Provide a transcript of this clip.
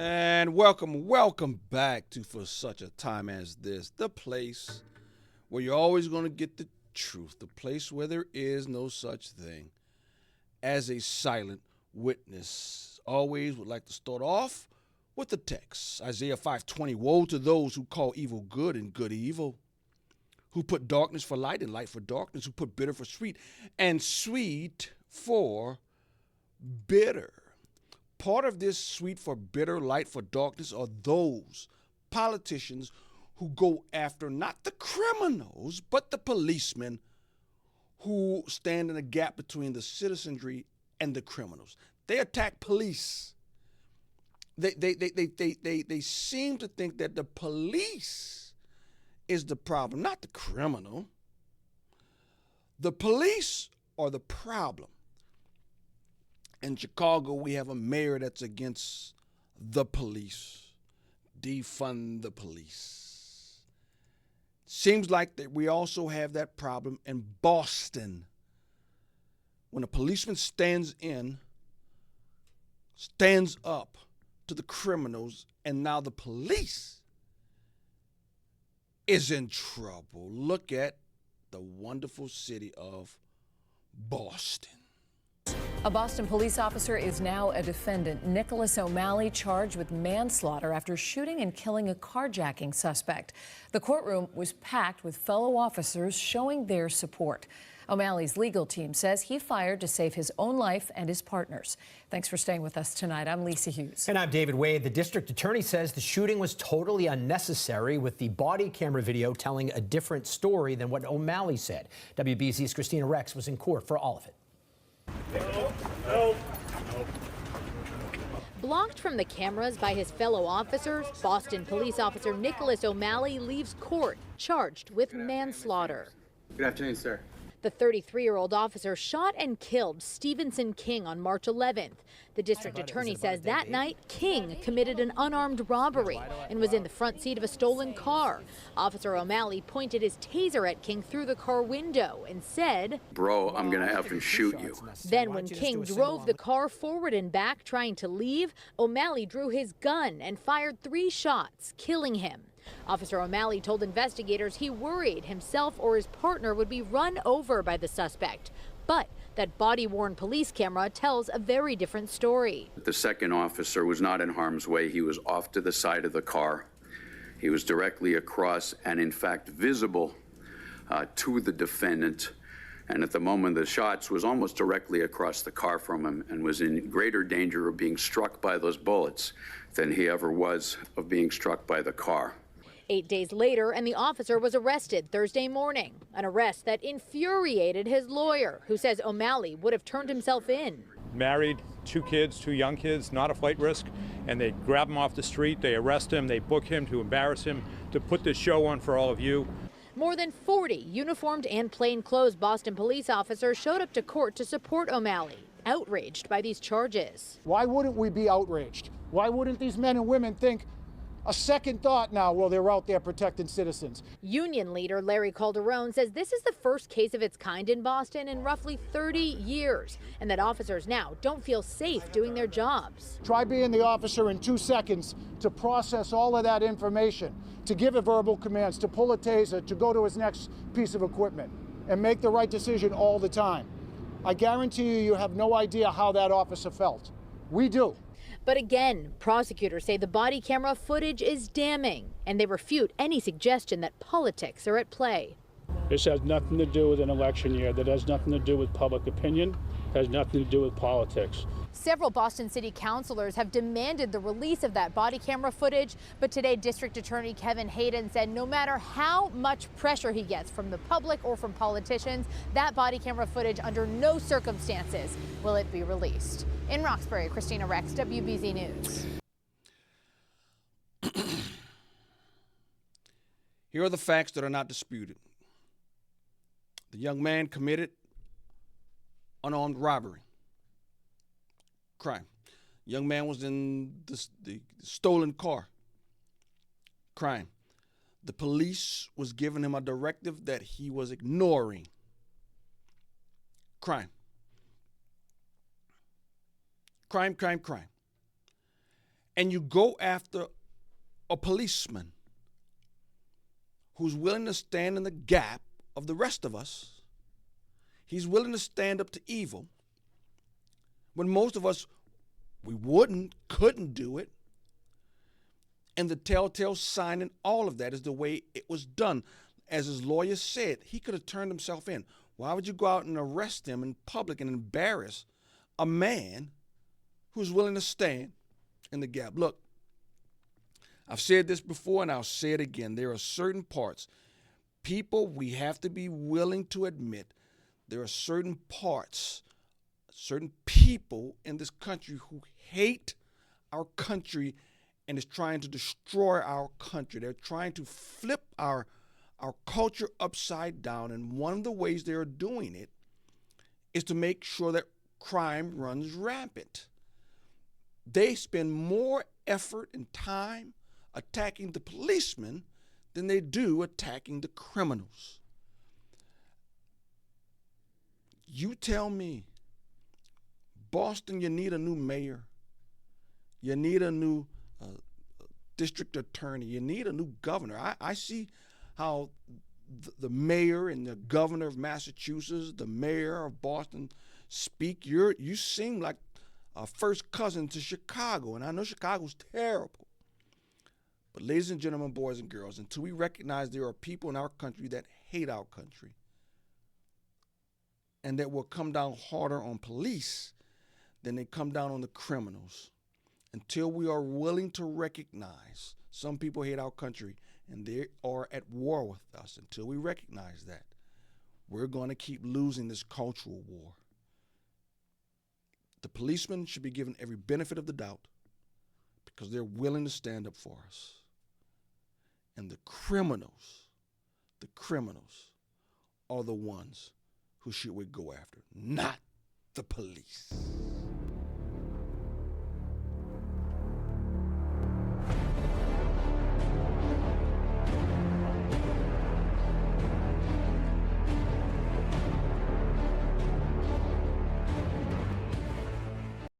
And welcome back to For Such a Time as This, the place where you're always going to get the truth, the place where there is no such thing as a silent witness. Always would like to start off with the text. Isaiah 5:20, woe to those who call evil good and good evil, who put darkness for light and light for darkness, who put bitter for sweet and sweet for bitter. Part of this sweet for bitter, light for darkness are those politicians who go after not the criminals, but the policemen who stand in a gap between the citizenry and the criminals. They attack police. They seem to think that the police is the problem, not the criminal. The police are the problem. In Chicago, we have a mayor that's against the police. Defund the police. Seems like that we also have that problem in Boston. When a policeman stands up to the criminals, and now the police is in trouble. Look at the wonderful city of Boston. A Boston police officer is now a defendant. Nicholas O'Malley charged with manslaughter after shooting and killing a carjacking suspect. The courtroom was packed with fellow officers showing their support. O'Malley's legal team says he fired to save his own life and his partner's. Thanks for staying with us tonight. I'm Lisa Hughes. And I'm David Wade. The district attorney says the shooting was totally unnecessary, with the body camera video telling a different story than what O'Malley said. WBZ's Christina Rex was in court for all of it. No. Blocked from the cameras by his fellow officers, Boston police officer Nicholas O'Malley leaves court charged with manslaughter. Good afternoon, sir. The 33-year-old officer shot and killed Stevenson King on March 11th. The district attorney says that night, King committed an unarmed robbery and was in the front seat of a stolen car. Officer O'Malley pointed his taser at King through the car window and said, "Bro, I'm going to effing shoot you." Then when King drove the car forward and back trying to leave, O'Malley drew his gun and fired 3 shots, killing him. Officer O'Malley told investigators he worried himself or his partner would be run over by the suspect. But that body-worn police camera tells a very different story. The second officer was not in harm's way. He was off to the side of the car. He was directly across and, in fact, visible to the defendant. And at the moment the shots was almost directly across the car from him and was in greater danger of being struck by those bullets than he ever was of being struck by the car. 8 days later, and the officer was arrested Thursday morning, an arrest that infuriated his lawyer, who says O'Malley would have turned himself in. Married, 2 kids, 2 young kids, not a flight risk, and they grab him off the street, they arrest him, they book him to embarrass him, to put this show on for all of you. More than 40 uniformed and plainclothes Boston police officers showed up to court to support O'Malley, outraged by these charges. Why wouldn't we be outraged? Why wouldn't these men and women think a second thought now while they're out there protecting citizens? Union leader Larry Calderon says this is the first case of its kind in Boston in roughly 30 years, and that officers now don't feel safe doing their jobs. Try being the officer in 2 seconds to process all of that information, to give a verbal commands, to pull a taser, to go to his next piece of equipment, and make the right decision all the time. I guarantee you have no idea how that officer felt. We do. But again, prosecutors say the body camera footage is damning, and they refute any suggestion that politics are at play. This has nothing to do with an election year. That has nothing to do with public opinion. It has nothing to do with politics. Several Boston City councilors have demanded the release of that body camera footage, but today District Attorney Kevin Hayden said no matter how much pressure he gets from the public or from politicians, that body camera footage under no circumstances will it be released. In Roxbury, Christina Rex, WBZ News. Here are the facts that are not disputed. The young man committed unarmed robbery. Crime. Young man was in the stolen car. Crime. The police was giving him a directive that he was ignoring. Crime. Crime. and you go after a policeman who's willing to stand in the gap of the rest of us, he's willing to stand up to evil, when most of us, we couldn't do it. And the telltale sign in all of that is the way it was done. As his lawyer said, he could have turned himself in. Why would you go out and arrest him in public and embarrass a man who's willing to stand in the gap? Look, I've said this before and I'll say it again. There are certain parts, people, we have to be willing to admit, there are certain parts, certain people in this country who hate our country and is trying to destroy our country. They're trying to flip our culture upside down, and one of the ways they're doing it is to make sure that crime runs rampant. They spend more effort and time attacking the policemen than they do attacking the criminals. You tell me, Boston, you need a new mayor. You need a new district attorney. You need a new governor. I see how the mayor and the governor of Massachusetts, the mayor of Boston speak. You seem like a first cousin to Chicago, and I know Chicago's terrible. But ladies and gentlemen, boys and girls, until we recognize there are people in our country that hate our country and that will come down harder on police than they come down on the criminals, until we are willing to recognize some people hate our country and they are at war with us, until we recognize that, we're going to keep losing this cultural war. The policemen should be given every benefit of the doubt because they're willing to stand up for us. And the criminals are the ones who should we go after, not the police.